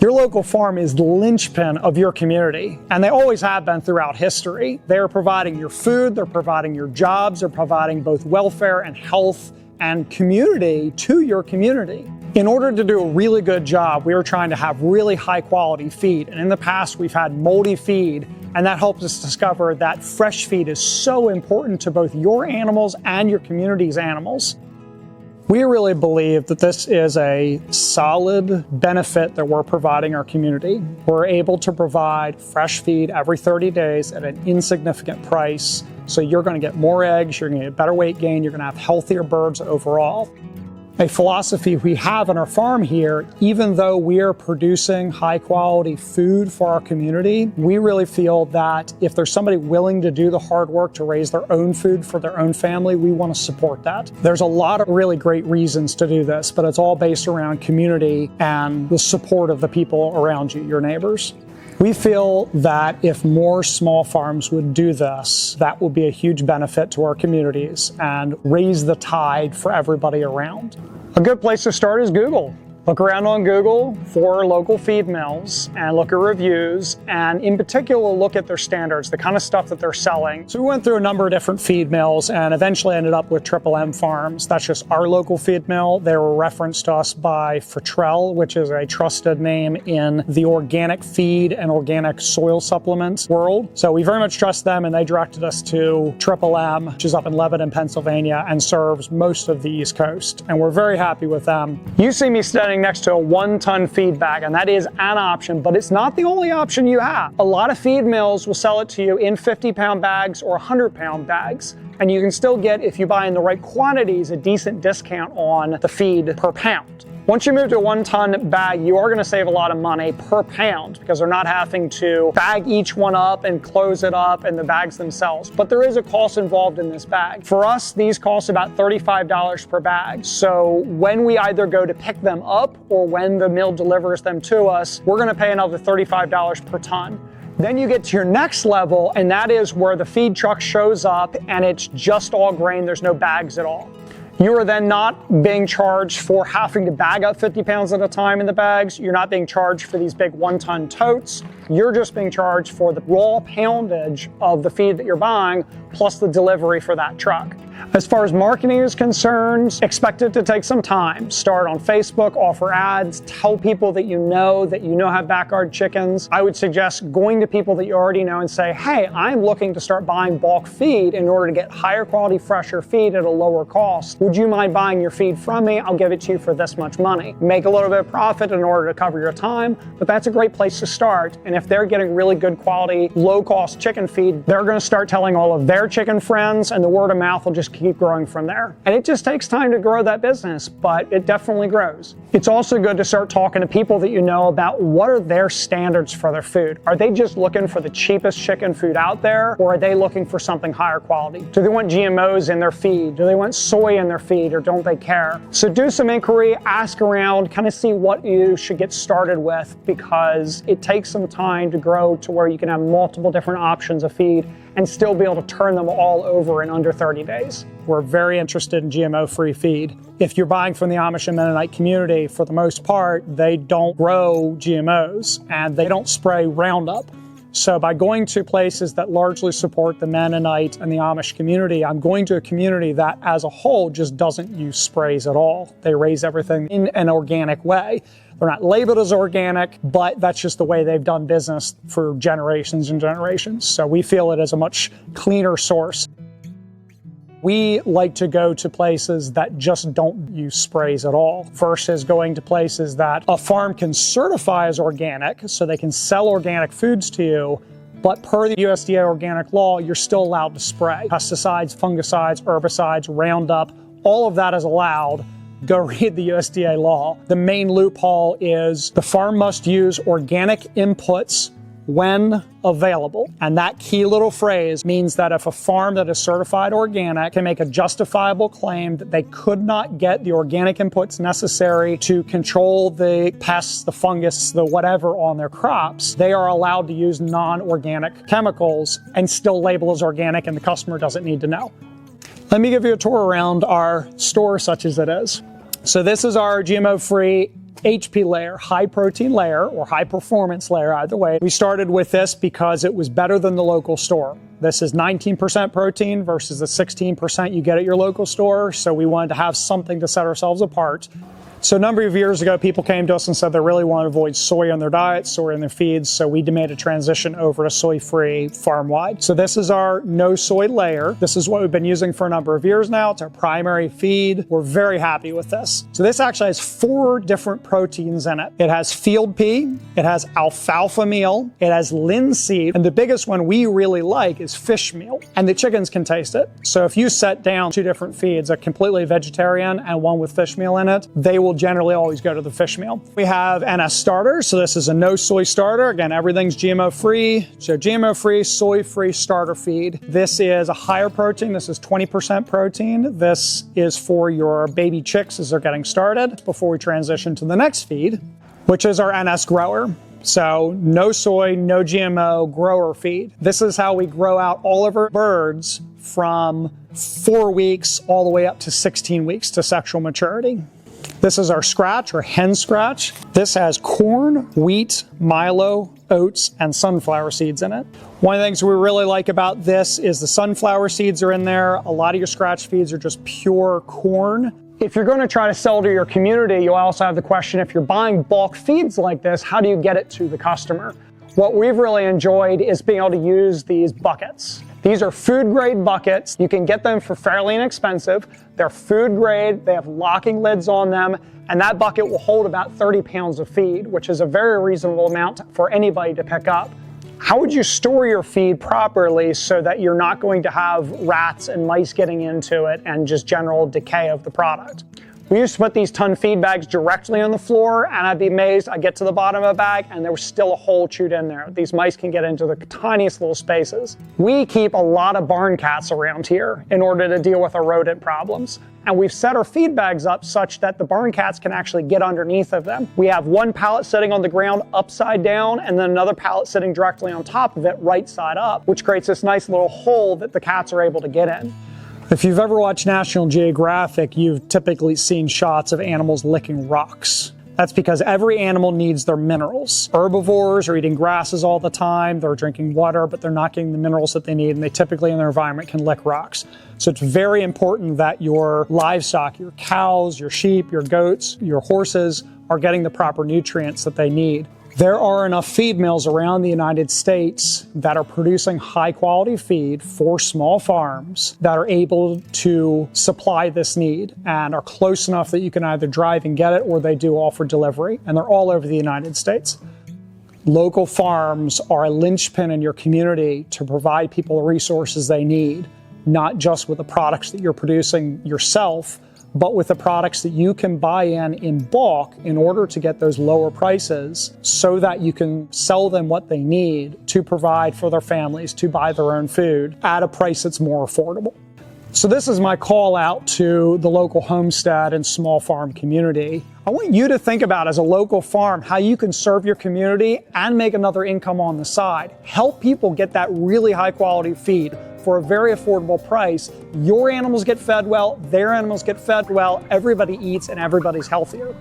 Your local farm is the linchpin of your community, and they always have been throughout history. They are providing your food, they're providing your jobs, they're providing both welfare and health and community to your community. In order to do a really good job, we are trying to have really high quality feed. And in the past, we've had moldy feed, and that helped us discover that fresh feed is so important to both your animals and your community's animals. We really believe that this is a solid benefit that we're providing our community. We're able to provide fresh feed every 30 days at an insignificant price. So you're going to get more eggs, you're going to get better weight gain, you're going to have healthier birds overall. A philosophy we have on our farm here, even though we are producing high quality food for our community, we really feel that if there's somebody willing to do the hard work to raise their own food for their own family, we want to support that. There's a lot of really great reasons to do this, but it's all based around community and the support of the people around you, your neighbors. We feel that if more small farms would do this, that will be a huge benefit to our communities and raise the tide for everybody around. A good place to start is Google. Look around on Google for local feed mills and look at reviews, and in particular look at their standards, the kind of stuff that they're selling. So we went through a number of different feed mills and eventually ended up with M Farms. That's just our local feed mill. They were referenced to us by Fertrell, which is a trusted name in the organic feed and organic soil supplements world. So we very much trust them, and they directed us to M, which is up in Lebanon, Pennsylvania, and serves most of the East Coast. And we're very happy with them. You see me standing next to a 1-ton feed bag, and that is an option, but it's not the only option you have. A lot of feed mills will sell it to you in 50-pound bags or 100-pound bags, and you can still get, if you buy in the right quantities, a decent discount on the feed per pound. Once you move to a 1-ton bag, you are going to save a lot of money per pound because they're not having to bag each one up and close it up and the bags themselves. But there is a cost involved in this bag. For us, these cost about $35 per bag. So when we either go to pick them up or when the mill delivers them to us, we're going to pay another $35 per ton. Then you get to your next level, and that is where the feed truck shows up and it's just all grain. There's no bags at all. You are then not being charged for having to bag up 50 pounds at a time in the bags. You're not being charged for these big 1-ton totes. You're just being charged for the raw poundage of the feed that you're buying, plus the delivery for that truck. As far as marketing is concerned, expect it to take some time. Start on Facebook, offer ads, tell people that you know have backyard chickens. I would suggest going to people that you already know and say, hey, I'm looking to start buying bulk feed in order to get higher quality, fresher feed at a lower cost. Would you mind buying your feed from me? I'll give it to you for this much money. Make a little bit of profit in order to cover your time, but that's a great place to start. And if they're getting really good quality, low cost chicken feed, they're going to start telling all of their chicken friends, and the word of mouth will just keep growing from there. And it just takes time to grow that business, but it definitely grows. It's also good to start talking to people that you know about what are their standards for their food. Are they just looking for the cheapest chicken food out there, or are they looking for something higher quality? Do they want GMOs in their feed? Do they want soy in their feed, or don't they care? So do some inquiry, ask around, kind of see what you should get started with, because it takes some time to grow to where you can have multiple different options of feed and still be able to turn them all over in under 30 days. We're very interested in GMO-free feed. If you're buying from the Amish and Mennonite community, for the most part, they don't grow GMOs and they don't spray Roundup. So by going to places that largely support the Mennonite and the Amish community, I'm going to a community that as a whole just doesn't use sprays at all. They raise everything in an organic way. They're not labeled as organic, but that's just the way they've done business for generations and generations. So we feel it as a much cleaner source. We like to go to places that just don't use sprays at all versus going to places that a farm can certify as organic so they can sell organic foods to you, but per the USDA organic law, you're still allowed to spray. Pesticides, fungicides, herbicides, Roundup, all of that is allowed. Go read the USDA law. The main loophole is the farm must use organic inputs when available. And that key little phrase means that if a farm that is certified organic can make a justifiable claim that they could not get the organic inputs necessary to control the pests, the fungus, the whatever on their crops, they are allowed to use non-organic chemicals and still label as organic, and the customer doesn't need to know. Let me give you a tour around our store such as it is. So this is our GMO-free HP layer, high protein layer, or high performance layer, either way. We started with this because it was better than the local store. This is 19% protein versus the 16% you get at your local store, so we wanted to have something to set ourselves apart. So a number of years ago, people came to us and said they really want to avoid soy in their diet, soy in their feeds, so we made a transition over to soy-free farm-wide. So this is our no soy layer. This is what we've been using for a number of years now. It's our primary feed. We're very happy with this. So this actually has 4 different proteins in it. It has field pea, it has alfalfa meal, it has linseed, and the biggest one we really like is fish meal. And the chickens can taste it. So if you set down 2 different feeds, a completely vegetarian and one with fish meal in it, they will generally always go to the fish meal. We have NS starters, so this is a no soy starter. Again, everything's GMO-free, so GMO-free, soy-free starter feed. This is a higher protein. This is 20% protein. This is for your baby chicks as they're getting started before we transition to the next feed, which is our NS grower. So no soy, no GMO grower feed. This is how we grow out all of our birds from 4 weeks all the way up to 16 weeks to sexual maturity. This is our scratch, or hen scratch. This has corn, wheat, milo, oats, and sunflower seeds in it. One of the things we really like about this is the sunflower seeds are in there. A lot of your scratch feeds are just pure corn. If you're going to try to sell to your community, you'll also have the question, if you're buying bulk feeds like this, how do you get it to the customer? What we've really enjoyed is being able to use these buckets. These are food grade buckets. You can get them for fairly inexpensive. They're food grade, they have locking lids on them, and that bucket will hold about 30 pounds of feed, which is a very reasonable amount for anybody to pick up. How would you store your feed properly so that you're not going to have rats and mice getting into it and just general decay of the product? We used to put these ton feed bags directly on the floor, and I'd be amazed, I'd get to the bottom of a bag and there was still a hole chewed in there. These mice can get into the tiniest little spaces. We keep a lot of barn cats around here in order to deal with our rodent problems. And we've set our feed bags up such that the barn cats can actually get underneath of them. We have one pallet sitting on the ground upside down and then another pallet sitting directly on top of it right side up, which creates this nice little hole that the cats are able to get in. If you've ever watched National Geographic, you've typically seen shots of animals licking rocks. That's because every animal needs their minerals. Herbivores are eating grasses all the time, they're drinking water, but they're not getting the minerals that they need, and they typically in their environment can lick rocks. So it's very important that your livestock, your cows, your sheep, your goats, your horses are getting the proper nutrients that they need. There are enough feed mills around the United States that are producing high quality feed for small farms that are able to supply this need and are close enough that you can either drive and get it or they do offer delivery, and they're all over the United States. Local farms are a linchpin in your community to provide people the resources they need, not just with the products that you're producing yourself, but with the products that you can buy in bulk in order to get those lower prices so that you can sell them what they need to provide for their families, to buy their own food at a price that's more affordable. So this is my call out to the local homestead and small farm community. I want you to think about, as a local farm, how you can serve your community and make another income on the side. Help people get that really high quality feed for a very affordable price. Your animals get fed well, their animals get fed well, everybody eats and everybody's healthier.